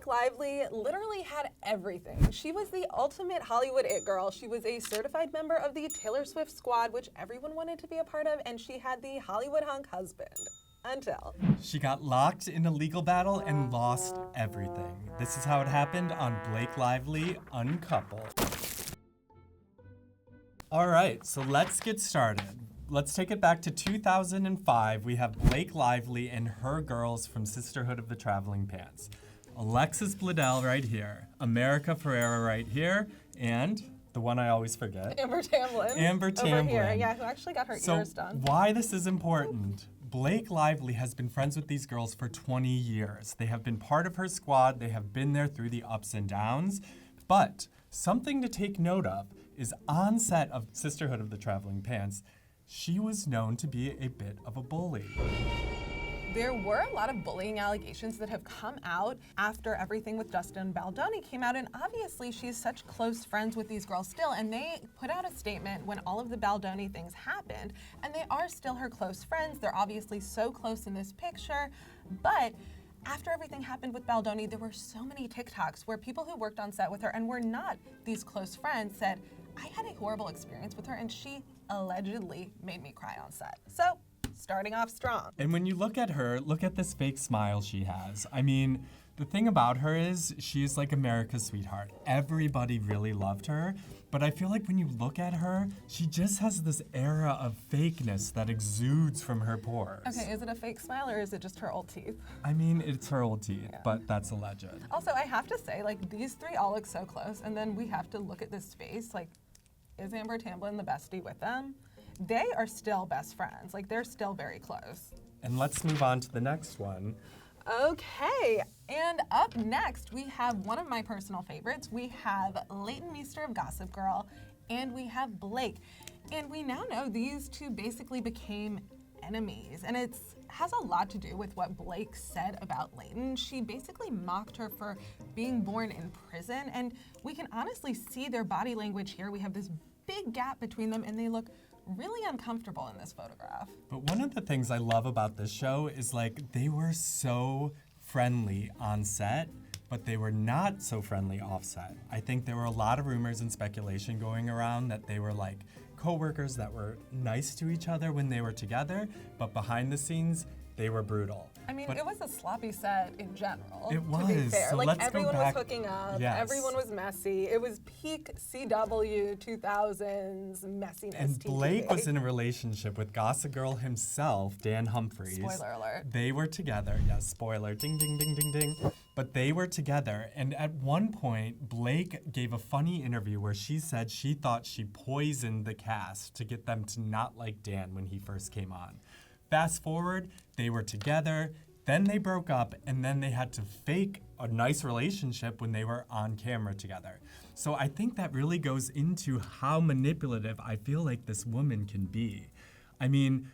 Blake Lively literally had everything. She was the ultimate Hollywood it girl. She was a certified member of the Taylor Swift squad, which everyone wanted to be a part of, and she had the Hollywood hunk husband. Until she got locked in a legal battle and lost everything. This is how it happened on Blake Lively, Uncoupled. All right, so let's get started. Let's take it back to 2005. We have Blake Lively and her girls from Sisterhood of the Traveling Pants. Alexis Bledel right here, America Ferrera right here, and the one I always forget. Amber Tamblyn. Amber Tamblyn. Over here, yeah, who actually got her ears done. Why this is important. Blake Lively has been friends with these girls for 20 years. They have been part of her squad. They have been there through the ups and downs. But something to take note of is on set of Sisterhood of the Traveling Pants, she was known to be a bit of a bully. There were a lot of bullying allegations that have come out after everything with Justin Baldoni came out, and obviously she's such close friends with these girls still, and they put out a statement when all of the Baldoni things happened, and they are still her close friends. They're obviously so close in this picture, but after everything happened with Baldoni, there were so many TikToks where people who worked on set with her and were not these close friends said, I had a horrible experience with her and she allegedly made me cry on set. So, starting off strong. And when you look at her, look at this fake smile she has. I mean, the thing about her is she's like America's sweetheart. Everybody really loved her, but I feel like when you look at her, she just has this aura of fakeness that exudes from her pores. Okay, is it a fake smile or is it just her old teeth? I mean, it's her old teeth, but that's alleged. Also, I have to say, like, these three all look so close, and then we have to look at this face, like, is Amber Tamblyn the bestie with them? They are still best friends. Like, they're still very close. And let's move on to the next one. Okay, and up next, we have one of my personal favorites. We have Leighton Meester of Gossip Girl, and we have Blake. And we now know these two basically became enemies, and it has a lot to do with what Blake said about Leighton. She basically mocked her for being born in prison, and we can honestly see their body language here. We have this big gap between them, and they look really uncomfortable in this photograph. But one of the things I love about this show is like they were so friendly on set, but they were not so friendly off set. I think there were a lot of rumors and speculation going around that they were like co-workers that were nice to each other when they were together, but behind the scenes, they were brutal. I mean, it was a sloppy set in general. It was. To be fair. So like let's everyone go back. was hooking up. Yes. Everyone was messy. It was peak CW 2000s messiness. And TV. Blake was in a relationship with Gossip Girl himself, Dan Humphries. Spoiler alert. They were together. Yes, spoiler. Ding, ding, ding, ding, ding. But they were together. And at one point, Blake gave a funny interview where she said she thought she poisoned the cast to get them to not like Dan when he first came on. Fast forward, they were together, then they broke up, and then they had to fake a nice relationship when they were on camera together. So I think that really goes into how manipulative I feel like this woman can be. I mean,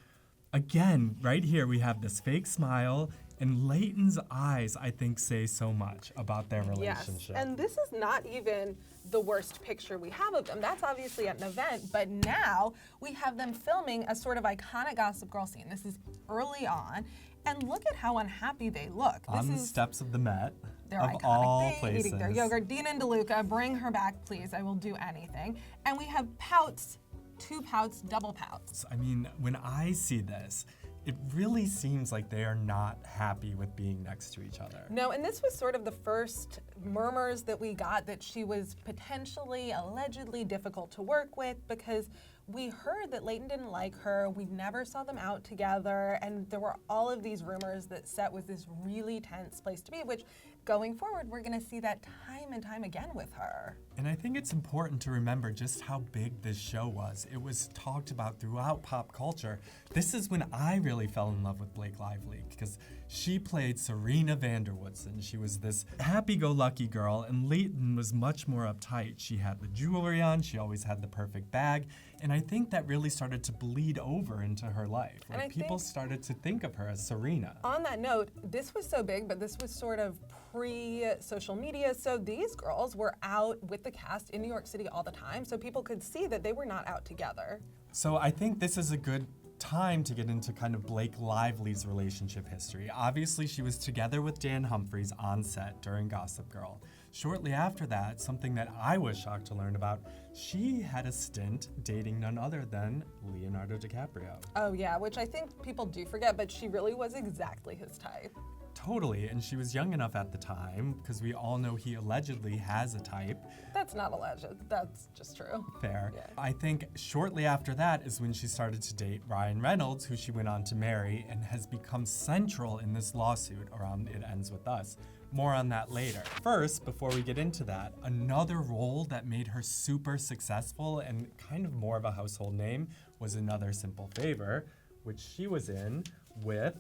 again, right here we have this fake smile, and Leighton's eyes, I think, say so much about their relationship. Yes, and this is not even the worst picture we have of them. That's obviously at an event, but now we have them filming a sort of iconic Gossip Girl scene. This is early on, and look at how unhappy they look. On the steps of the Met, they're of iconic. all places. Eating their yogurt. Dean and DeLuca, bring her back, please. I will do anything. And we have pouts, 2 pouts, double pouts. I mean, when I see this, it really seems like they are not happy with being next to each other. No, and this was sort of the first murmurs that we got that she was potentially, allegedly difficult to work with, because we heard that Leighton didn't like her. We never saw them out together, and there were all of these rumors that set was this really tense place to be, which going forward, we're gonna see that time and time again with her. And I think it's important to remember just how big this show was. It was talked about throughout pop culture. This is when I really fell in love with Blake Lively, because she played Serena Vanderwoodson. She was this happy-go-lucky girl, and Leighton was much more uptight. She had the jewelry on, she always had the perfect bag, and I think that really started to bleed over into her life. Like, people started to think of her as Serena. On that note, this was so big, but this was sort of pre-social media, so these girls were out with the cast in New York City all the time, so people could see that they were not out together. So I think this is a good time to get into kind of Blake Lively's relationship history. Obviously, she was together with Dan Humphries on set during Gossip Girl. Shortly after that, something that I was shocked to learn about, she had a stint dating none other than Leonardo DiCaprio. Oh yeah, which I think people do forget, but she really was exactly his type. Totally, and she was young enough at the time, because we all know he allegedly has a type. That's not alleged, that's just true. Fair. Yeah. I think shortly after that is when she started to date Ryan Reynolds, who she went on to marry, and has become central in this lawsuit around It Ends With Us. More on that later. First, before we get into that, another role that made her super successful and kind of more of a household name was Another Simple Favor, which she was in with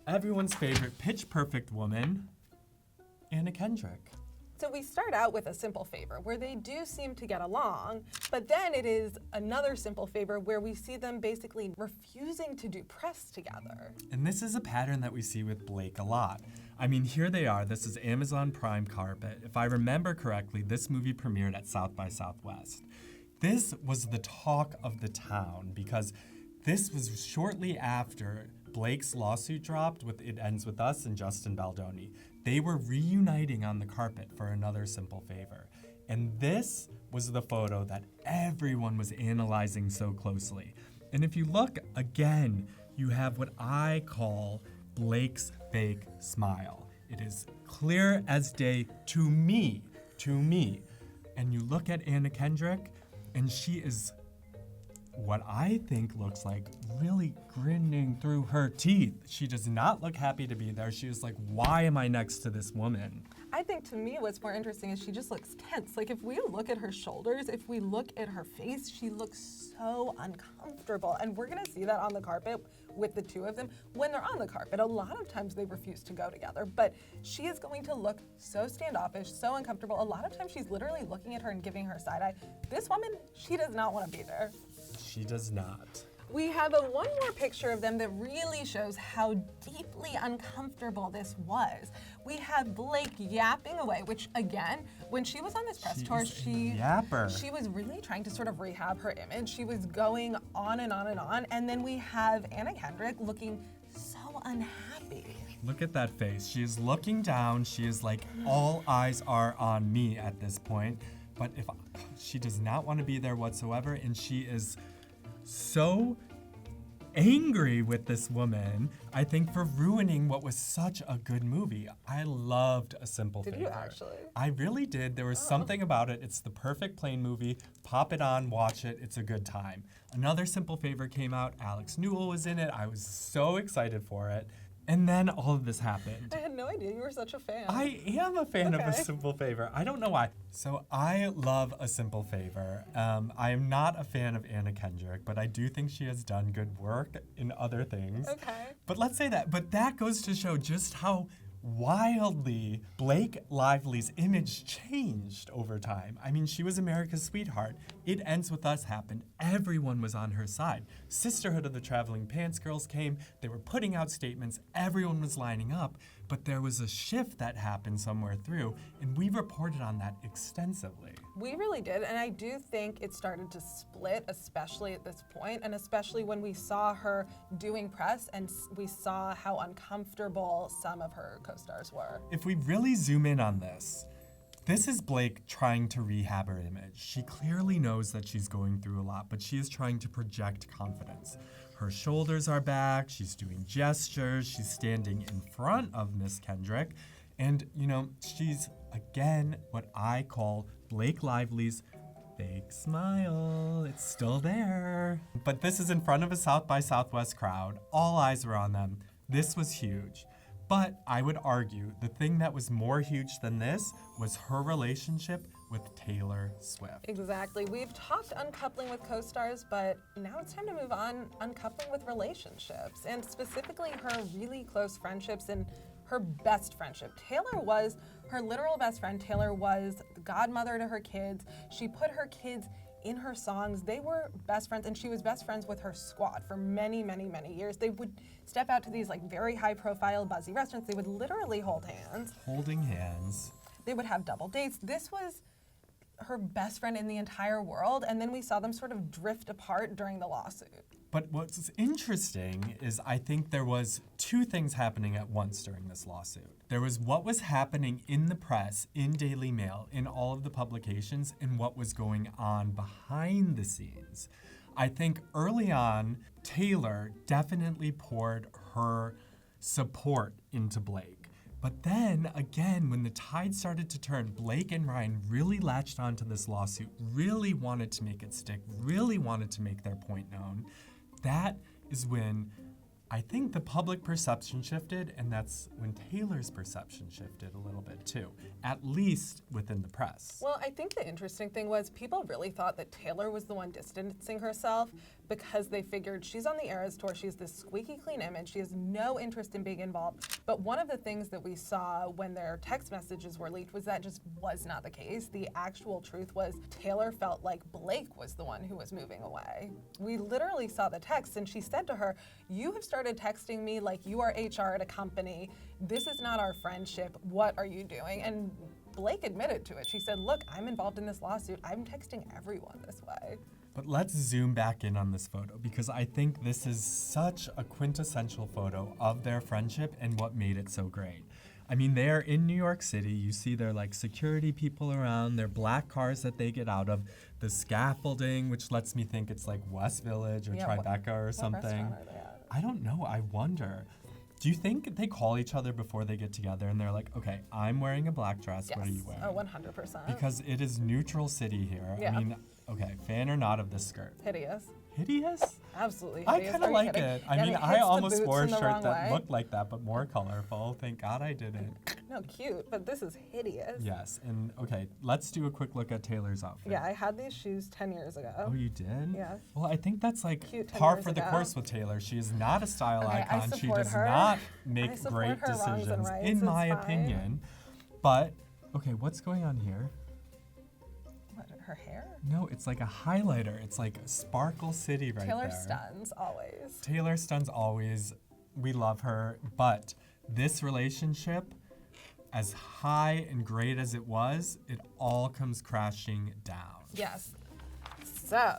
everyone's favorite Pitch Perfect woman, Anna Kendrick. So we start out with A Simple Favor, where they do seem to get along, but then it is Another Simple Favor where we see them basically refusing to do press together. And this is a pattern that we see with Blake a lot. I mean, here they are. This is Amazon Prime carpet. If I remember correctly, this movie premiered at South by Southwest. This was the talk of the town because this was shortly after Blake's lawsuit dropped with It Ends With Us and Justin Baldoni. They were reuniting on the carpet for Another Simple Favor. And this was the photo that everyone was analyzing so closely. And if you look again, you have what I call Blake's fake smile. It is clear as day to me. And you look at Anna Kendrick, and she is what I think looks like really grinning through her teeth. She does not look happy to be there. She is like, why am I next to this woman? I think to me what's more interesting is she just looks tense. Like if we look at her shoulders, if we look at her face, she looks so uncomfortable. And we're gonna see that on the carpet with the two of them. When they're on the carpet, a lot of times they refuse to go together, but she is going to look so standoffish, so uncomfortable. A lot of times she's literally looking at her and giving her side eye. This woman, she does not wanna be there. She does not. We have one more picture of them that really shows how deeply uncomfortable this was. We have Blake yapping away, which again, when she was on this press tour, she was really trying to sort of rehab her image. She was going on and on and on. And then we have Anna Kendrick looking so unhappy. Look at that face. She is looking down. She is like, all eyes are on me at this point. But if she does not want to be there whatsoever, and she is so angry with this woman, I think, for ruining what was such a good movie. I loved A Simple Favor. Did you actually? I really did. There was something about it. It's the perfect plane movie. Pop it on, watch it. It's a good time. Another Simple Favor came out. Alex Newell was in it. I was so excited for it. And then all of this happened. I had no idea you were such a fan. I am a fan of A Simple Favor. I don't know why. So I love A Simple Favor. I am not a fan of Anna Kendrick, but I do think she has done good work in other things. Okay. But let's say that. But that goes to show just how wildly Blake Lively's image changed over time. I mean, she was America's sweetheart. It Ends With Us happened. Everyone was on her side. Sisterhood of the Traveling Pants Girls came. They were putting out statements. Everyone was lining up. But there was a shift that happened somewhere through, and we reported on that extensively. We really did, and I do think it started to split, especially at this point, and especially when we saw her doing press and we saw how uncomfortable some of her co-stars were. If we really zoom in on this is Blake trying to rehab her image. She clearly knows that she's going through a lot, but she is trying to project confidence. Her shoulders are back, she's doing gestures, she's standing in front of Miss Kendrick, and she's, again, what I call Blake Lively's fake smile. It's still there. But this is in front of a South by Southwest crowd. All eyes were on them. This was huge. But I would argue the thing that was more huge than this was her relationship with Taylor Swift. Exactly. We've talked uncoupling with co-stars, but now it's time to move on uncoupling with relationships, and specifically her really close friendships and her best friendship. Taylor was her literal best friend. Taylor was the godmother to her kids. She put her kids in her songs. They were best friends, and she was best friends with her squad for many, many, many years. They would step out to these very high-profile, buzzy restaurants. They would literally hold hands. Holding hands. They would have double dates. This was her best friend in the entire world, and then we saw them sort of drift apart during the lawsuit. But what's interesting is I think there was two things happening at once during this lawsuit. There was what was happening in the press, in Daily Mail, in all of the publications, and what was going on behind the scenes. I think early on, Taylor definitely poured her support into Blake. But then again, when the tide started to turn, Blake and Ryan really latched onto this lawsuit, really wanted to make it stick, really wanted to make their point known. That is when I think the public perception shifted, and that's when Taylor's perception shifted a little bit too, at least within the press. Well, I think the interesting thing was people really thought that Taylor was the one distancing herself because they figured she's on the Eras Tour, she has this squeaky clean image, she has no interest in being involved. But one of the things that we saw when their text messages were leaked was that just was not the case. The actual truth was Taylor felt like Blake was the one who was moving away. We literally saw the text, and she said to her, "You have started texting me like you are HR at a company. This is not our friendship. What are you doing?" And Blake admitted to it. She said, "Look, I'm involved in this lawsuit. I'm texting everyone this way." But let's zoom back in on this photo because I think this is such a quintessential photo of their friendship and what made it so great. I mean, they are in New York City. You see their like security people around, their black cars that they get out of, the scaffolding, which lets me think it's like West Village or Tribeca or something. What restaurant are they at? I don't know. I wonder. Do you think they call each other before they get together and they're like, okay, I'm wearing a black dress. Yes. What are you wearing? Oh, 100%. Because it is neutral city here. Yeah. I mean, okay, fan or not of this skirt? Hideous. Hideous? Absolutely I hideous. kind Are of you like kidding? it. I And mean, it I hits the almost boots wore in a the shirt wrong that way. looked like that, but more colorful. Thank God I didn't. No, cute, but this is hideous. Yes, and okay, let's do a quick look at Taylor's outfit. Yeah, I had these shoes 10 years ago. Oh, you did? Yes. Well, I think that's like Cute 10 par years for the ago. course with Taylor. She is not a style Okay, I icon. She support does her. not I make support great her wrongs and decisions, rights. in It's my fine. opinion. But, okay, what's going on here? What, her hair? No, it's like a highlighter. It's like Sparkle City right Taylor there. stuns, always. Taylor stuns always. We love her. But this relationship, as high and great as it was, it all comes crashing down. Yes. So,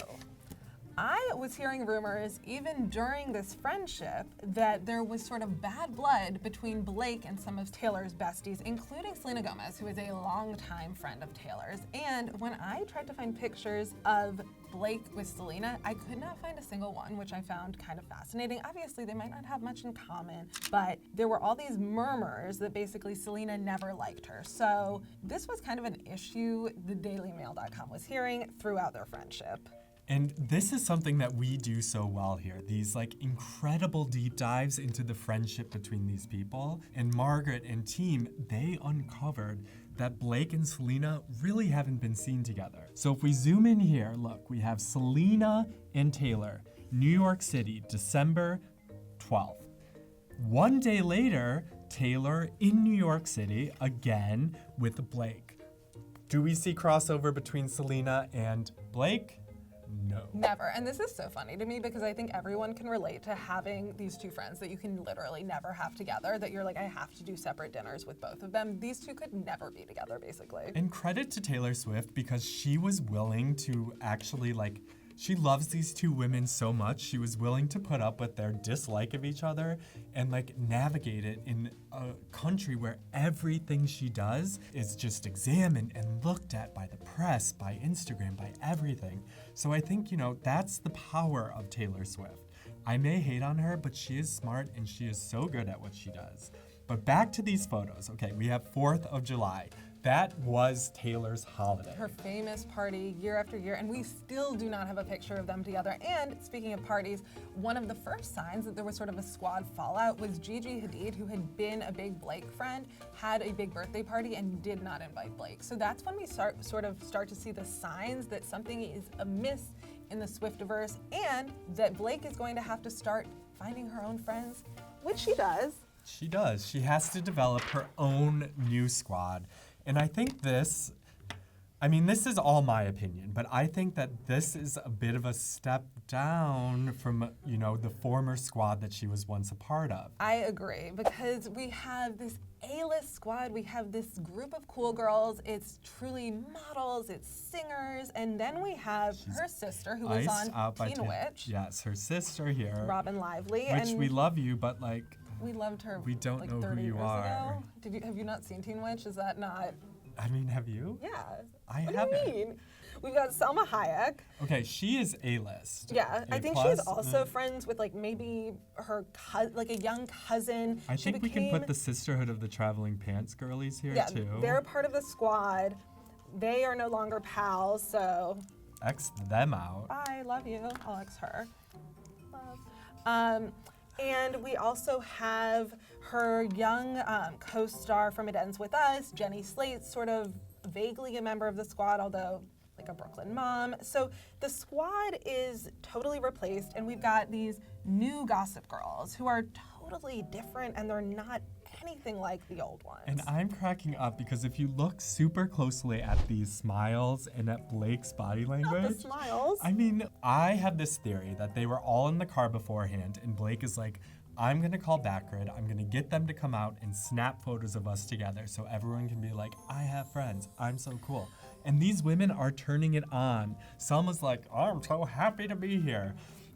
I was hearing rumors, even during this friendship, that there was sort of bad blood between Blake and some of Taylor's besties, including Selena Gomez, who is a longtime friend of Taylor's. And when I tried to find pictures of Blake with Selena, I could not find a single one, which I found kind of fascinating. Obviously, they might not have much in common, but there were all these murmurs that basically Selena never liked her. So this was kind of an issue the DailyMail.com was hearing throughout their friendship. And this is something that we do so well here. These like incredible deep dives into the friendship between these people. And Margaret and team, they uncovered that Blake and Selena really haven't been seen together. So if we zoom in here, look, we have Selena and Taylor, New York City, December 12th. One day later, Taylor in New York City again with Blake. Do we see crossover between Selena and Blake? No. Never. And this is so funny to me because I think everyone can relate to having these two friends that you can literally never have together, that you're like, I have to do separate dinners with both of them. These two could never be together, basically. And credit to Taylor Swift because she was willing to actually she loves these two women so much, she was willing to put up with their dislike of each other and navigate it in a country where everything she does is just examined and looked at by the press, by Instagram, by everything. So I think, that's the power of Taylor Swift. I may hate on her, but she is smart and she is so good at what she does. But back to these photos. Okay, we have 4th of July. That was Taylor's holiday. Her famous party year after year, and we still do not have a picture of them together. And speaking of parties, one of the first signs that there was sort of a squad fallout was Gigi Hadid, who had been a big Blake friend, had a big birthday party and did not invite Blake. So that's when we start to see the signs that something is amiss in the Swiftiverse and that Blake is going to have to start finding her own friends, which she does. She does. She has to develop her own new squad. And I think this I mean, this is all my opinion, but I think that this is a bit of a step down from, the former squad that she was once a part of. I agree, because we have this A-list squad, we have this group of cool girls, it's truly models, it's singers, and then we have her sister who was Iced on out by Teen Witch. Yes, her sister here. Robin Lively. Which and we love you, but we loved her we don't like know 30 who you years are. Ago. Have you not seen Teen Witch? Is that not? I mean, have you? Yeah. I what haven't. do you mean? We've got Selma Hayek. Okay, she is A-list. Yeah, I think A+. she's also friends with maybe her like a young cousin. I think we can put the Sisterhood of the Traveling Pants girlies here too. They're a part of the squad. They are no longer pals, so. X them out. I love you. I'll X her. Love. And we also have her young co-star from It Ends With Us, Jenny Slate, sort of vaguely a member of the squad, although like a Brooklyn mom. So the squad is totally replaced, and we've got these new Gossip Girls who are totally different, and they're not anything like the old ones. And I'm cracking up because if you look super closely at these smiles and at Blake's body language. Not the smiles. I mean, I have this theory that they were all in the car beforehand, and Blake is like, I'm gonna call Backgrid, I'm gonna get them to come out and snap photos of us together so everyone can be like, I have friends, I'm so cool. And these women are turning it on. Selma's like, oh, I'm so happy to be here.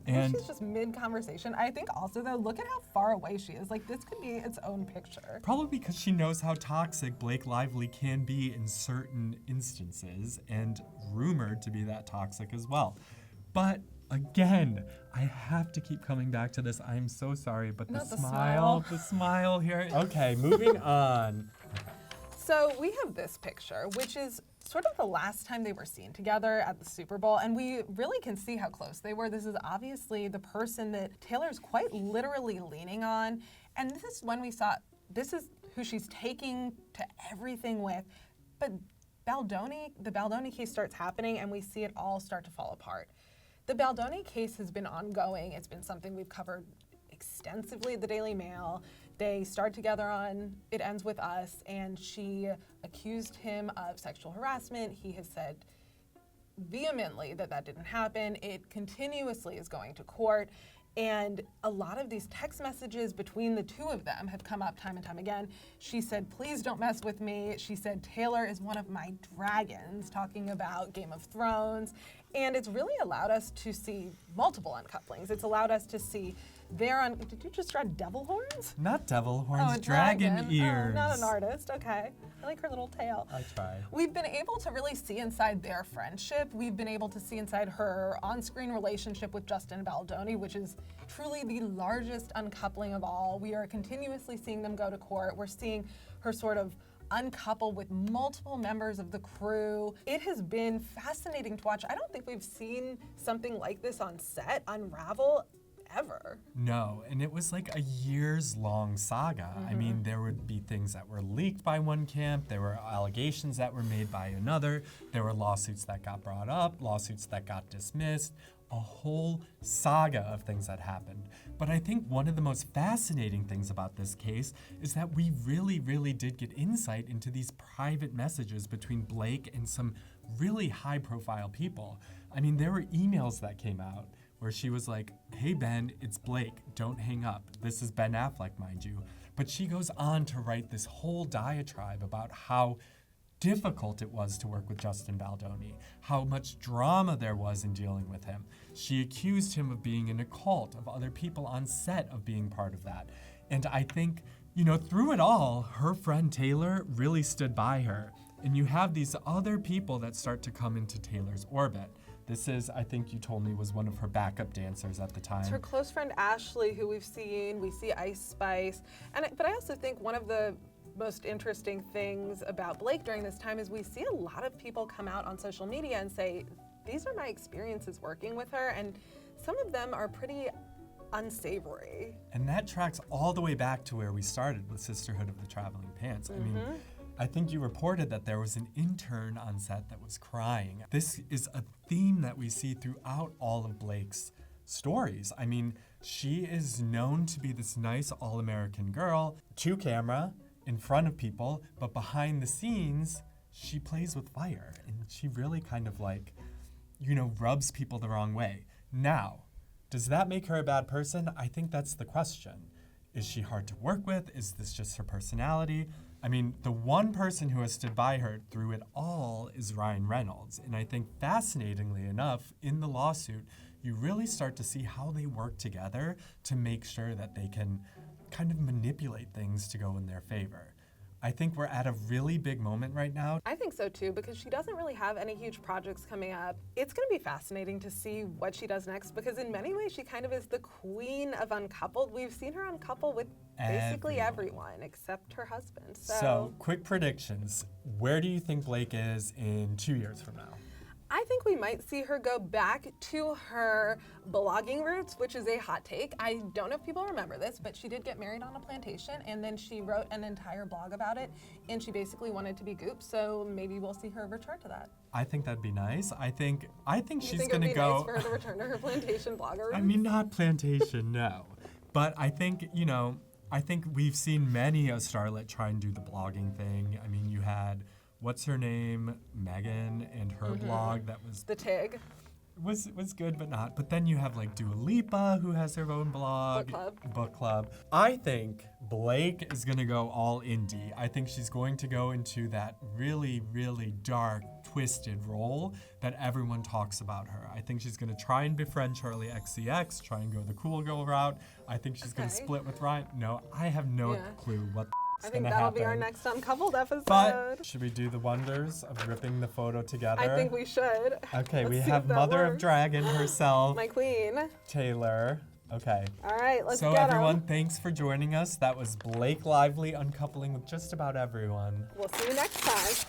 And she's just mid-conversation. I think also, though, look at how far away she is. Like, this could be its own picture. probably because she knows how toxic Blake Lively can be in certain instances, and rumored to be that toxic as well. But again, I have to keep coming back to this. I'm so sorry, but the smile here. Okay, moving on. So we have this picture, which is sort of the last time they were seen together at the Super Bowl, and we really can see how close they were. This is obviously the person that Taylor's quite literally leaning on, and this is when we saw, this is who she's taking to everything with, but the Baldoni case starts happening, and we see it all start to fall apart. The Baldoni case has been ongoing. It's been something we've covered extensively at the Daily Mail. They start together on It Ends With Us, and she accused him of sexual harassment. He has said vehemently that that didn't happen. It continuously is going to court, and a lot of these text messages between the two of them have come up time and time again. She said, please don't mess with me. She said, Taylor is one of my dragons, talking about Game of Thrones. And it's really allowed us to see multiple uncouplings. It's allowed us to see did you just draw devil horns? Not devil horns, Oh, a dragon ears. Oh, not an artist, okay. I like her little tail. I tried. We've been able to really see inside their friendship. We've been able to see inside her on-screen relationship with Justin Baldoni, which is truly the largest uncoupling of all. We are continuously seeing them go to court. We're seeing her sort of uncouple with multiple members of the crew. It has been fascinating to watch. I don't think we've seen something like this on set unravel ever. No, and it was like a years-long saga. I mean, there would be things that were leaked by one camp, there were allegations that were made by another, there were lawsuits that got brought up, lawsuits that got dismissed, a whole saga of things that happened. But I think one of the most fascinating things about this case is that we really, really did get insight into these private messages between Blake and some really high-profile people. I mean, there were emails that came out where she was like, hey Ben, it's Blake, don't hang up. This is Ben Affleck, mind you. But she goes on to write this whole diatribe about how difficult it was to work with Justin Baldoni, how much drama there was in dealing with him. She accused him of being in a cult, of other people on set of being part of that. And I think, through it all, her friend Taylor really stood by her. And you have these other people that start to come into Taylor's orbit. This is, I think you told me, was one of her backup dancers at the time. It's her close friend Ashley, who we've seen. We see Ice Spice. But I also think one of the most interesting things about Blake during this time is we see a lot of people come out on social media and say, these are my experiences working with her, and some of them are pretty unsavory. And that tracks all the way back to where we started with Sisterhood of the Traveling Pants. I mean, I think you reported that there was an intern on set that was crying. This is a theme that we see throughout all of Blake's stories. I mean, she is known to be this nice all-American girl, to camera, in front of people, but behind the scenes, she plays with fire, and she really kind of like, rubs people the wrong way. Now, does that make her a bad person? I think that's the question. Is she hard to work with? Is this just her personality? I mean, the one person who has stood by her through it all is Ryan Reynolds. And I think fascinatingly enough, in the lawsuit, you really start to see how they work together to make sure that they can kind of manipulate things to go in their favor. I think we're at a really big moment right now. I think so too, because she doesn't really have any huge projects coming up. It's going to be fascinating to see what she does next, because in many ways she kind of is the queen of Uncoupled. We've seen her uncouple with basically everyone except her husband. So, quick predictions. Where do you think Blake is in 2 years from now? I think we might see her go back to her blogging roots, which is a hot take. I don't know if people remember this, but she did get married on a plantation, and then she wrote an entire blog about it, and she basically wanted to be Goop, so maybe we'll see her return to that. I think that'd be nice. I think she's going gonna to go. Nice for her to return to her plantation blogger roots? I mean, not plantation, no. But I think, I think we've seen many a starlet try and do the blogging thing. I mean, you had, what's her name, Megan, and her blog that was The Tig. was good, but not. But then you have like Dua Lipa, who has her own blog. Book club. I think Blake is gonna go all indie. I think she's going to go into that really, really dark, twisted role that everyone talks about her. I think she's gonna try and befriend Charlie XCX, try and go the cool girl route. I think she's gonna split with Ryan. No, I have no clue what I think that'll be our next Uncoupled episode. But should we do the wonders of ripping the photo together? I think we should. Okay, Let's we see have if that Mother works. of Dragon herself, My queen. Taylor. Okay. All right, let's So get 'em. everyone, thanks for joining us. That was Blake Lively uncoupling with just about everyone. We'll see you next time.